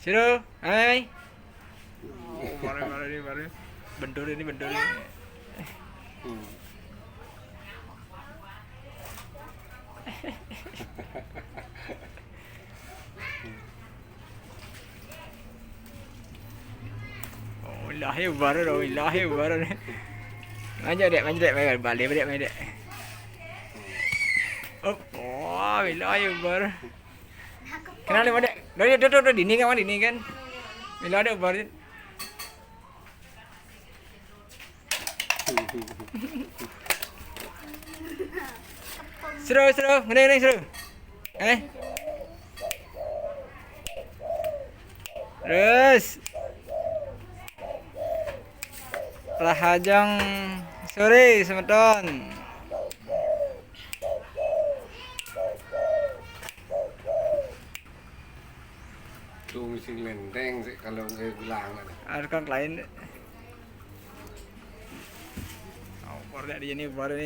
Siroo, hai. Oh, baru. Bendur ini. Oh, ilahi baru. Maju dek, balik dek. Oh, ilahi baru. Kenal lima dek. Udah dini kan. Ilahi baru. Seru, ngene seru. Terus lahajang sore semeton. Tuh mesti lenteng sih kalau nggak bilang ada. Ada kan lain. Oh, baru di sini baru ini.